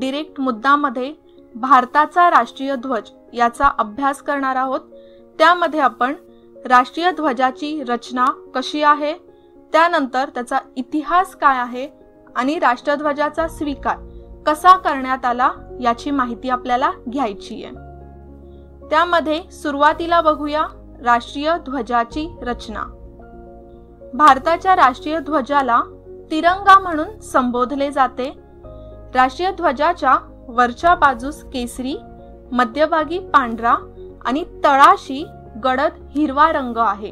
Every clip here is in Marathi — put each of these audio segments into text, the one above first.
डिरेक्ट मुद्दामध्ये भारताचा राष्ट्रीय ध्वज याचा अभ्यास करणार आहोत। त्यामध्ये आपण राष्ट्रीय ध्वजाची रचना कशी आहे, त्यानंतर त्याचा इतिहास काय आहे आणि राष्ट्रध्वजाचा स्वीकार कसा करण्यात आला याची माहिती आपल्याला घ्यायची आहे। त्यामध्ये सुरुवातीला बघूया राष्ट्रीय ध्वजाची रचना। भारताच्या राष्ट्रीय ध्वजाला तिरंगा म्हणून संबोधले जाते। राष्ट्रीय ध्वजाच्या वरच्या बाजूस केसरी, मध्यभागी पांढरा आणि तळाशी गडद हिरवा रंग आहे।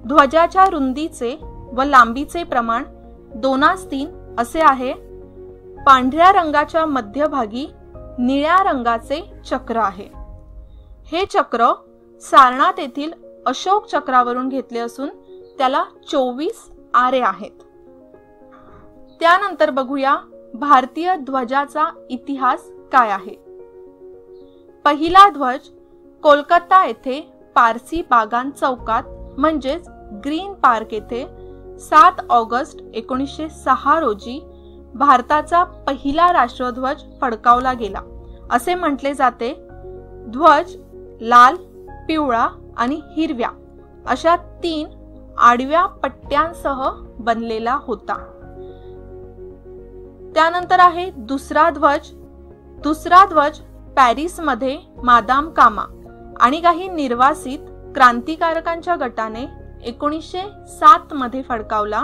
ध्वजाच्या रुंदीचे व लांबीचे प्रमाण 2:3 असे आहे। पांढऱ्या रंगाच्या मध्यभागी निळ्या रंगाचे चक्र आहे। हे चक्र सारनाथ येथील अशोक चक्रावरून घेतले असून त्याला 24 आरे आहेत। त्यानंतर बघूया भारतीय ध्वजाचा इतिहास काय आहे। पहिला ध्वज कोलकाता येथे पारसी बागान चौकात म्हणजेच ग्रीन पार्क येथे 7 ऑगस्ट 1906 रोजी भारताचा पहिला राष्ट्रध्वज फडकावला गेला असे म्हटले जाते। ध्वज लाल, पिवळा आणि हिरव्या अशा 3 आडव्या पट्ट्यांसह बनलेला होता। त्यानंतर आहे दुसरा ध्वज। दुसरा ध्वज पॅरिसमध्ये मादाम कामा आणि काही निर्वासित क्रांतिकारकांच्या गटाने 1907 मध्ये फडकावला।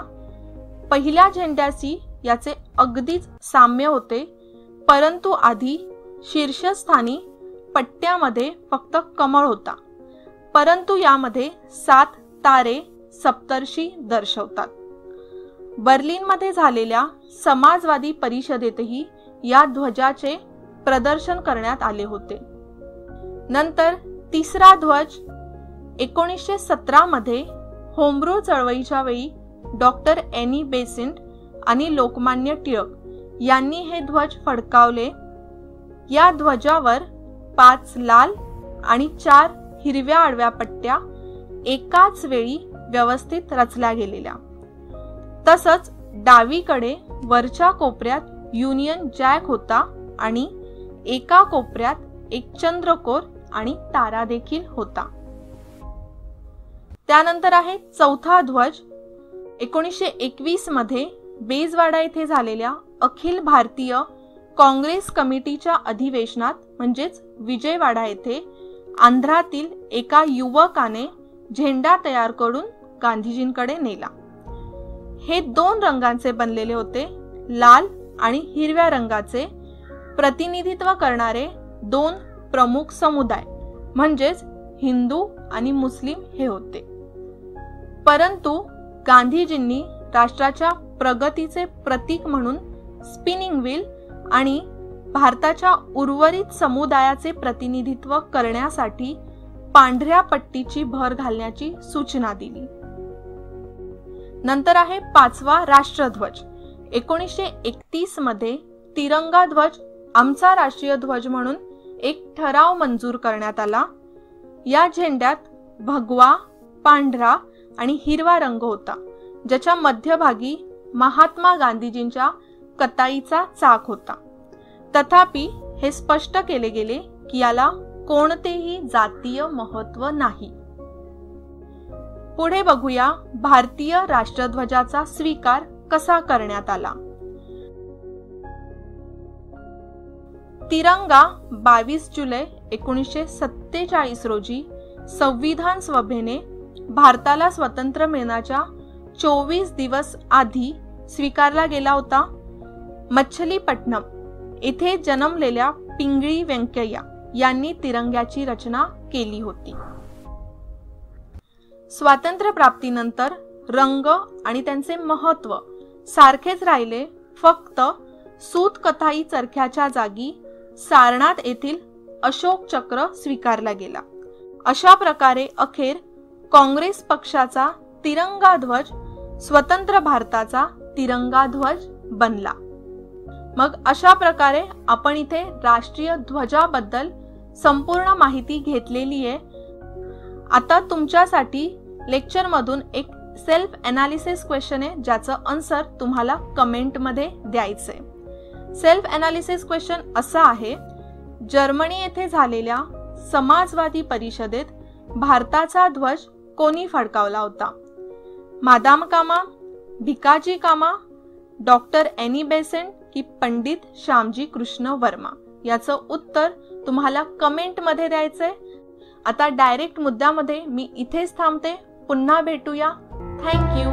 पहिल्या झेंड्याशी याचे अगदीच साम्य होते, परंतु आधी शीर्षस्थानी पट्ट्यामध्ये फक्त कमळ होता, परंतु यामध्ये 7 तारे सप्तर्षी दर्शवतात। बर्लिनमध्ये झालेल्या समाजवादी परिषदेतही या ध्वजाचे प्रदर्शन करण्यात आले होते। नंतर तिसरा ध्वज 1917 मध्ये होमरूल चळवळीच्या वेळी डॉक्टर एनी बेसेंट आणि लोकमान्य टिळक यांनी हे ध्वज फडकावले। या ध्वजावर 5 लाल आणि 4 हिरव्या आडव्या पट्ट्या एकाच वेळी व्यवस्थित रचल्या गेलेल्या। तसंच डावीकडे वरच्या कोपऱ्यात युनियन जॅक होता आणि एका कोपऱ्यात एक चंद्रकोर आणि तारा देखील होता। त्यानंतर आहे चौथा ध्वज। 1921 मध्ये बेजवाडा येथे झालेल्या अखिल भारतीय काँग्रेस कमिटीच्या अधिवेशनात म्हणजेच विजयवाडा येथे आंध्रातील एका युवकाने झेंडा तयार करून गांधीजींकडे नेला। हे 2 रंगांचे बनलेले होते। लाल आणि हिरव्या रंगाचे प्रतिनिधित्व करणारे 2 प्रमुख समुदाय म्हणजेच हिंदू आणि मुस्लिम हे होते। परंतु गांधीजींनी राष्ट्राच्या प्रगतीचे प्रतीक म्हणून स्पिनिंग व्हील आणि भारताच्या उर्वरित समुदायाचे प्रतिनिधित्व करण्यासाठी पांढऱ्या पट्टीची भर घालण्याची सूचना दिली। नंतर आहे 5वा राष्ट्रध्वज। 1931 मध्ये तिरंगा ध्वज आमचा राष्ट्रीय ध्वज म्हणून एक ठराव मंजूर करण्यात आला। या झेंड्यात भगवा, पांढरा आणि हिरवा रंग होता, ज्याच्या मध्यभागी महात्मा गांधीजींच्या कताईचा चाक होता। तथापि हे स्पष्ट केले गेले की याला कोणतेही जातीय महत्त्व नाही। पुढे बघूया भारतीय राष्ट्रध्वजाचा स्वीकार कसा करण्यात आला। तिरंगा 22 जुलै 1947 रोजी संविधान सभेने भारताला स्वातंत्र्य मिळण्याच्या 24 दिवस आधी स्वीकारला गेला होता। मच्छलीपट्टणम येथे जन्मलेल्या पिंगळी व्यंकय्या यांनी तिरंग्याची रचना केली होती। स्वातंत्र्य प्राप्तीनंतर रंग आणि त्यांचे महत्त्व सारखेच राहिले, फक्त सूत कथाई चरख्याच्या जागी सारनाथ येथील अशोक चक्र स्वीकारला गेला। अशा प्रकारे अखेर काँग्रेस पक्षाचा तिरंगा ध्वज स्वतंत्र भारताचा तिरंगा ध्वज बनला। मग अशा प्रकारे आपण इथे राष्ट्रीय ध्वजाबद्दल संपूर्ण माहिती घेतलेली आहे। आता तुमच्यासाठी लेक्चर मधून एक सेल्फ एनालिसिस क्वेश्चन आहे, ज्याचं आन्सर तुम्हाला कमेंट मध्ये द्यायचंय। सेल्फ अनालिसिस क्वेश्चन असा आहे, जर्मनी येथे झालेल्या समाजवादी परिषदेत भारताचा ध्वज कोणी फडकावला होता? मादाम कामा, भिकाजी कामा, डॉक्टर एनी बेसेंट की पंडित श्यामजी कृष्ण वर्मा? याचं उत्तर तुम्हाला कमेंट मध्ये द्यायचंय. आता डायरेक्ट मुद्द्यामध्ये मी इथेच थांबते. पुन्हा भेटूया. थँक्यू.